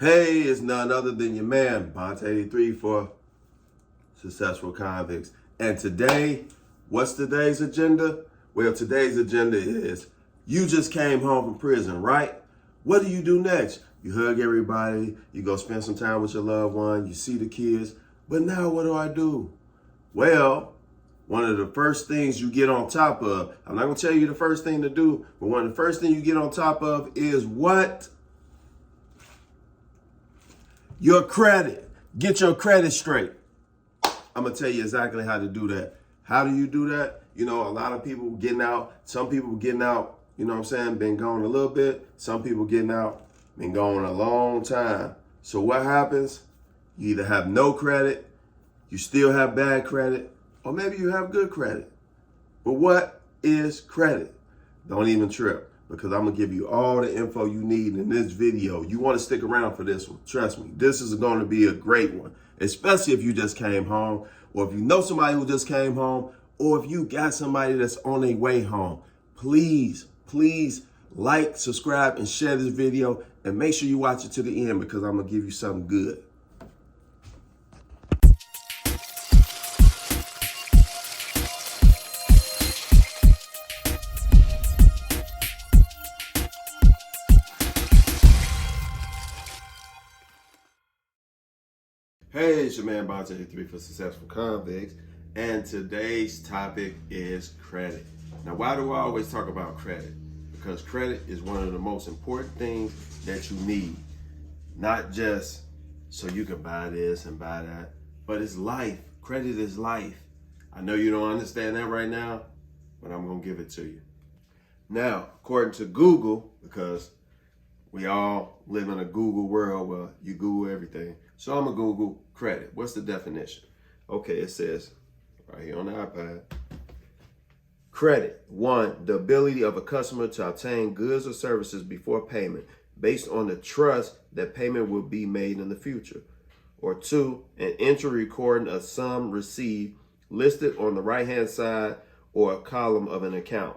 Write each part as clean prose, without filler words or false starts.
Hey, it's none other than your man, Bont83 for Successful Convicts. And today, what's today's agenda? Well, today's agenda is you just came home from prison, right? What do you do next? You hug everybody, you go spend some time with your loved one, you see the kids. But now what do? Well, one of the first things you get on top of, I'm not going to tell you the first thing to do, but one of the first things you get on top of is what? Your credit. Get your credit straight. I'm going to tell you exactly how to do that. How do you do that? You know, a lot of people getting out. Some people getting out, you know what I'm saying, been gone a little bit. Some people getting out, been gone a long time. So what happens? You either have no credit, you still have bad credit, or maybe you have good credit. But what is credit? Don't even trip, because I'm going to give you all the info you need in this video. You want to stick around for this one. Trust me, this is going to be a great one, especially if you just came home, or if you know somebody who just came home, or if you got somebody that's on their way home. Please like, subscribe, and share this video, and make sure you watch it to the end, because I'm going to give you something good. Hey, it's your man Bont83 for Successful Convicts, and today's topic is credit. Now, why do I always talk about credit? Because credit is one of the most important things that you need. Not just so you can buy this and buy that, but it's life. Credit is life. I know you don't understand that right now, but I'm going to give it to you. Now, according to Google, because we all live in a Google world where you Google everything. So I'm going to Google credit. What's the definition? Okay, it says right here on the iPad. Credit. 1, the ability of a customer to obtain goods or services before payment based on the trust that payment will be made in the future. Or 2, an entry recording a sum received listed on the right-hand side or a column of an account.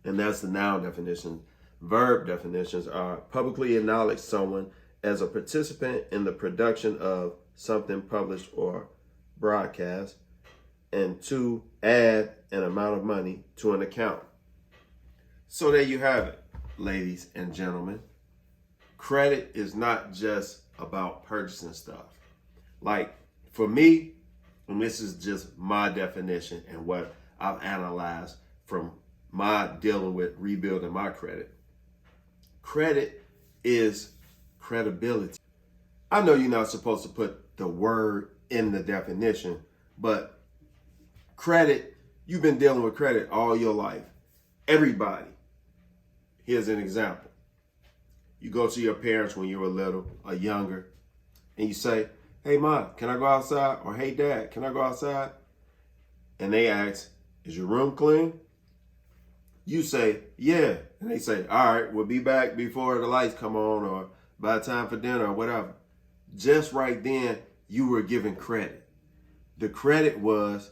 And that's the noun definition. Verb definitions are publicly acknowledge someone as a participant in the production of something published or broadcast, and 2, add an amount of money to an account. So there you have it, ladies and gentlemen. Credit is not just about purchasing stuff. Like for me, and this is just my definition and what I've analyzed from my dealing with rebuilding my credit. Credit is credibility. I know you're not supposed to put the word in the definition, but credit, you've been dealing with credit all your life. Everybody. Here's an example. You go to your parents when you were little or younger, and you say, "Hey, Mom, can I go outside?" Or, "Hey, Dad, can I go outside?" And they ask, "Is your room clean?" You say, "Yeah." And they say, "All right, we'll be back before the lights come on or by the time for dinner," or whatever. Just right then, you were given credit. The credit was,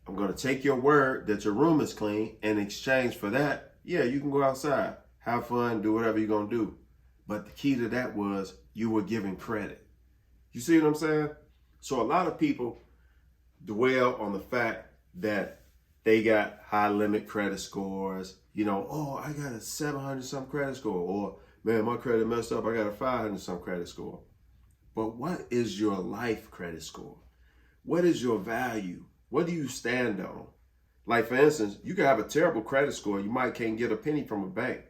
I'm going to take your word that your room is clean, and in exchange for that, yeah, you can go outside, have fun, do whatever you're going to do. But the key to that was you were given credit. You see what I'm saying? So a lot of people dwell on the fact that they got high limit credit scores. You know, "Oh, I got a 700 some credit score," or, "Man, my credit messed up. I got a 500 some credit score." But what is your life credit score? What is your value? What do you stand on? Like, for instance, you can have a terrible credit score. You might can't get a penny from a bank,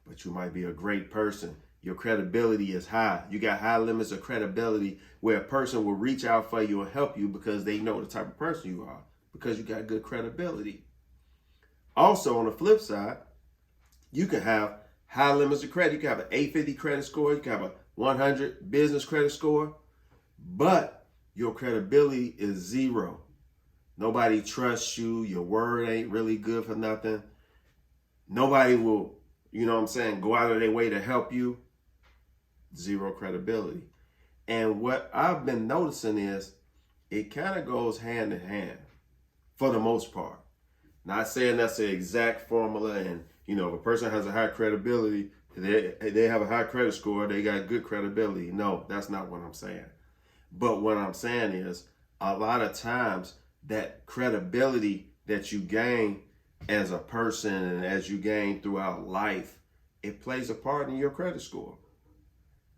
but you might be a great person. Your credibility is high. You got high limits of credibility where a person will reach out for you and help you because they know the type of person you are, because you got good credibility. Also, on the flip side, you can have high limits of credit. You can have an 850 credit score. You can have a 100 business credit score, but your credibility is 0. Nobody trusts you. Your word ain't really good for nothing. Nobody will, you know what I'm saying, go out of their way to help you. 0 credibility. And what I've been noticing is it kind of goes hand in hand for the most part. Not saying that's the exact formula, and you know, if a person has a high credibility, They have a high credit score, they got good credibility. No, that's not what I'm saying. But what I'm saying is a lot of times that credibility that you gain as a person and as you gain throughout life, it plays a part in your credit score.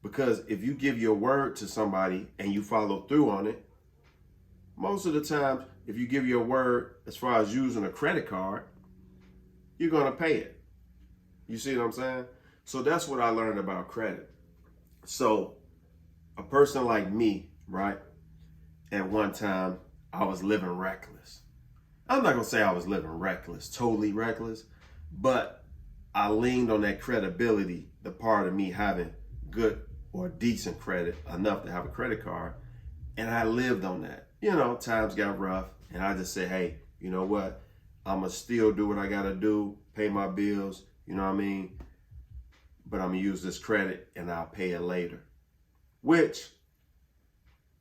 Because if you give your word to somebody and you follow through on it, most of the time, if you give your word as far as using a credit card, you're going to pay it. You see what I'm saying? So that's what I learned about credit. So a person like me, right? At one time, I was living reckless. I'm not going to say I was living reckless, totally reckless, but I leaned on that credibility, the part of me having good or decent credit, enough to have a credit card. And I lived on that. You know, times got rough. And I just said, hey, you know what? I'm going to still do what I got to do, pay my bills, you know what I mean? But I'm going to use this credit and I'll pay it later. Which,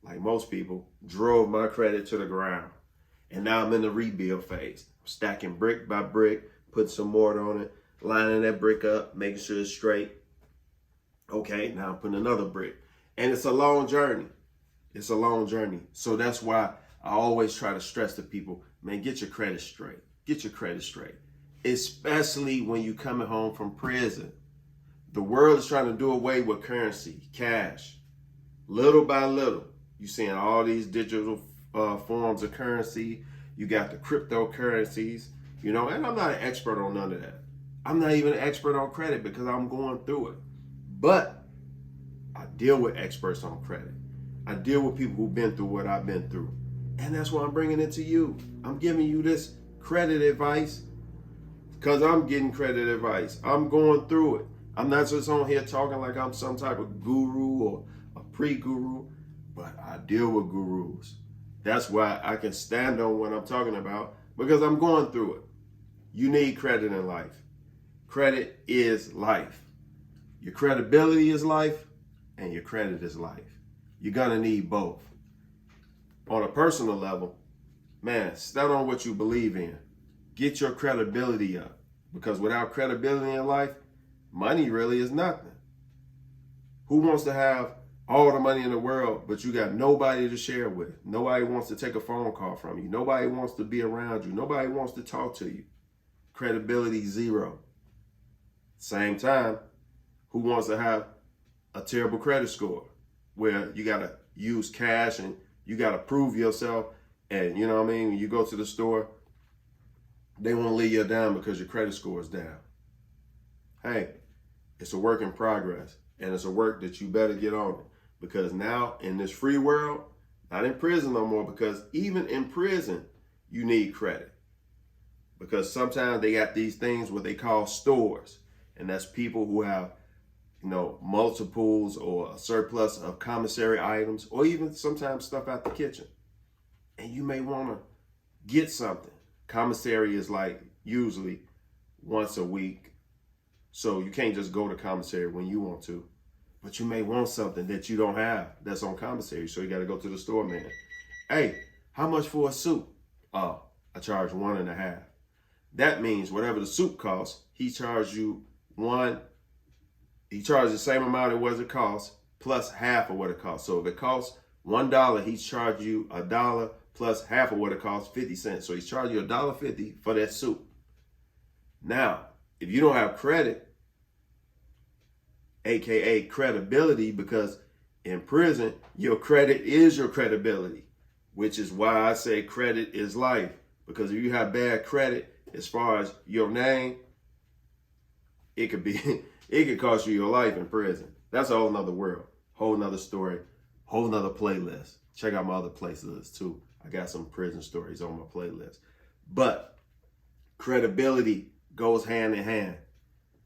like most people, drove my credit to the ground. And now I'm in the rebuild phase. I'm stacking brick by brick, putting some mortar on it, lining that brick up, making sure it's straight. Okay, now I'm putting another brick. And it's a long journey. It's a long journey. So that's why I always try to stress to people, man, get your credit straight. Get your credit straight. Especially when you're coming home from prison. The world is trying to do away with currency, cash. Little by little, you're seeing all these digital forms of currency. You got the cryptocurrencies, you know, and I'm not an expert on none of that. I'm not even an expert on credit because I'm going through it. But I deal with experts on credit. I deal with people who've been through what I've been through. And that's why I'm bringing it to you. I'm giving you this credit advice because I'm getting credit advice. I'm going through it. I'm not just on here talking like I'm some type of guru or a pre-guru, but I deal with gurus. That's why I can stand on what I'm talking about because I'm going through it. You need credit in life. Credit is life. Your credibility is life and your credit is life. You're going to need both. On a personal level, man, stand on what you believe in. Get your credibility up because without credibility in life, money really is nothing. Who wants to have all the money in the world, but you got nobody to share with? Nobody wants to take a phone call from you. Nobody wants to be around you. Nobody wants to talk to you. Credibility zero. Same time, who wants to have a terrible credit score where you got to use cash and you got to prove yourself? And you know what I mean? When you go to the store, they won't leave you down because your credit score is down. Hey, it's a work in progress and it's a work that you better get on it because now in this free world, not in prison no more, because even in prison, you need credit because sometimes they got these things what they call stores. And that's people who have, you know, multiples or a surplus of commissary items or even sometimes stuff out the kitchen. And you may want to get something. Commissary is like usually once a week. So you can't just go to commissary when you want to. But you may want something that you don't have that's on commissary. So you got to go to the store, man. Hey, how much for a soup? Oh, I charge 1.5. That means whatever the soup costs, he charges you he charges the same amount it costs plus half of what it costs. So if it costs $1, he's charged you $1 plus half of what it costs, 50 cents. So he's charging you $1.50 for that soup. Now, if you don't have credit, AKA credibility, because in prison, your credit is your credibility, which is why I say credit is life. Because if you have bad credit, as far as your name, it could cost you your life in prison. That's a whole nother world, whole nother story, whole nother playlist. Check out my other playlists too. I got some prison stories on my playlist. But credibility goes hand in hand.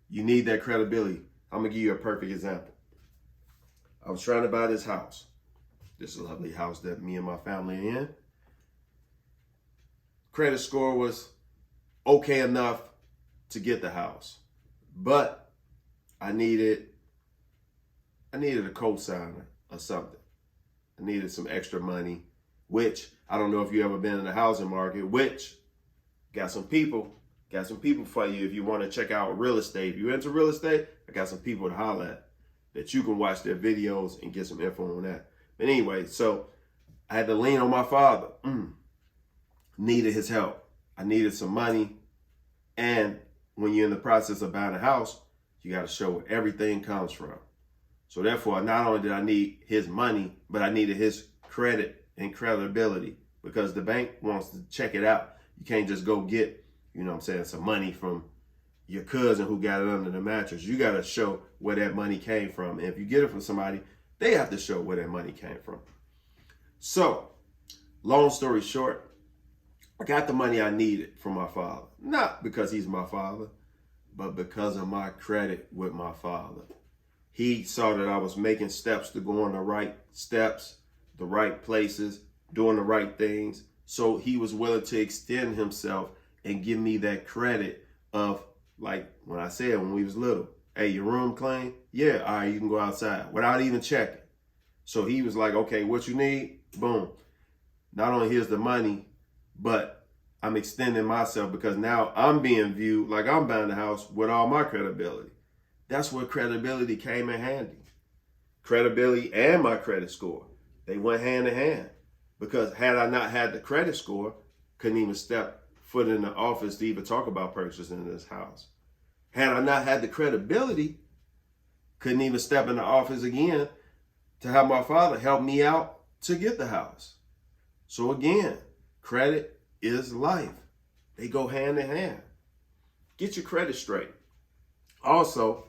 You need that credibility. I'm gonna give you a perfect example. I was trying to buy this house. This lovely house that me and my family are in. Credit score was okay enough to get the house. But I needed a cosigner or something. I needed some extra money, which I don't know if you ever been in the housing market, which got some Got some people for you if you want to check out real estate. If you're into real estate, I got some people to holler at that you can watch their videos and get some info on that. But anyway, so I had to lean on my father. Needed his help. I needed some money. And when you're in the process of buying a house, you got to show where everything comes from. So therefore, not only did I need his money, but I needed his credit and credibility, because the bank wants to check it out. You can't just go get, some money from your cousin who got it under the mattress. You got to show where that money came from. And if you get it from somebody, they have to show where that money came from. So, long story short, I got the money I needed from my father. Not because he's my father, but because of my credit with my father. He saw that I was making steps to go on the right steps, the right places, doing the right things. So he was willing to extend himself and give me that credit of, like when I said when we was little, hey, your room clean? Yeah, all right, you can go outside without even checking. So he was like, okay, what you need? Boom. Not only here's the money, but I'm extending myself because now I'm being viewed like I'm buying the house with all my credibility. That's where credibility came in handy. Credibility and my credit score, they went hand in hand. Because had I not had the credit score, couldn't even step foot in the office to even talk about purchasing this house. Had I not had the credibility, couldn't even step in the office again to have my father help me out to get the house. So again, credit is life. They go hand in hand. Get your credit straight. Also,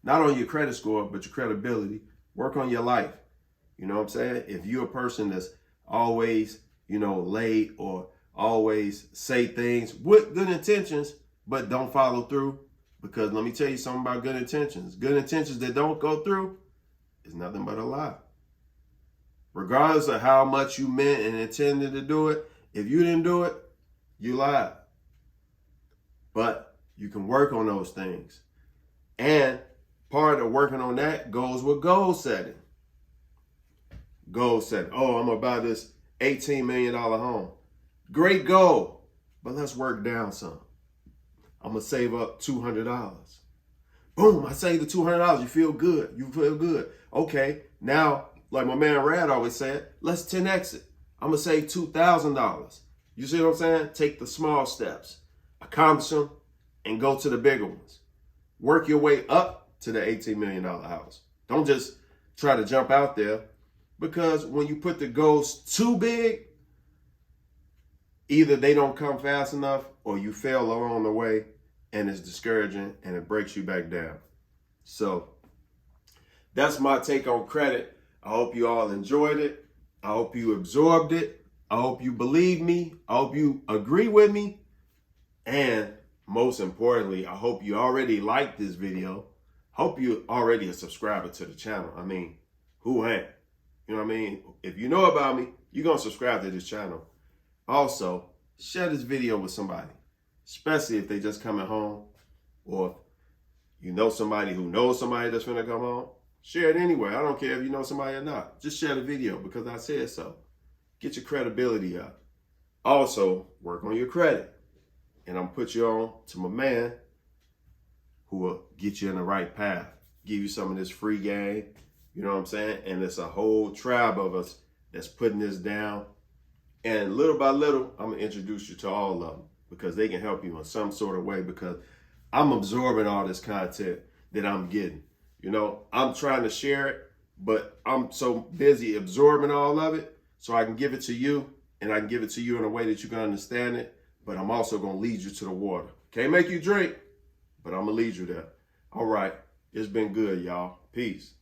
not on your credit score, but your credibility. Work on your life. You know what I'm saying? If you're a person that's always, late or always say things with good intentions, but don't follow through. Because let me tell you something about good intentions. Good intentions that don't go through is nothing but a lie. Regardless of how much you meant and intended to do it, if you didn't do it, you lied. But you can work on those things. And part of working on that goes with goal setting. Goal setting. Oh, I'm going to buy this $18 million home. Great goal, but let's work down some. I'm going to save up $200. Boom, I saved the $200. You feel good. You feel good. Okay, now, like my man Rad always said, let's 10X it. I'm going to save $2,000. You see what I'm saying? Take the small steps, accomplish them, and go to the bigger ones. Work your way up to the $18 million house. Don't just try to jump out there, because when you put the goals too big, either they don't come fast enough or you fail along the way and it's discouraging and it breaks you back down. So that's my take on credit. I hope you all enjoyed it. I hope you absorbed it. I hope you believe me. I hope you agree with me. And most importantly, I hope you already liked this video. Hope you already a subscriber to the channel. I mean, who ain't? You know what I mean? If you know about me, you're going to subscribe to this channel. Also, share this video with somebody, especially if they just coming home, or you know somebody who knows somebody that's going to come home. Share it anyway. I don't care if you know somebody or not. Just share the video because I said so. Get your credibility up. Also, work on your credit. And I'm put you on to my man who will get you in the right path. Give you some of this free game. You know what I'm saying? And it's a whole tribe of us that's putting this down. And little by little, I'm going to introduce you to all of them because they can help you in some sort of way, because I'm absorbing all this content that I'm getting. I'm trying to share it, but I'm so busy absorbing all of it so I can give it to you, and I can give it to you in a way that you can understand it. But I'm also going to lead you to the water. Can't make you drink, but I'm going to lead you there. All right. It's been good, y'all. Peace.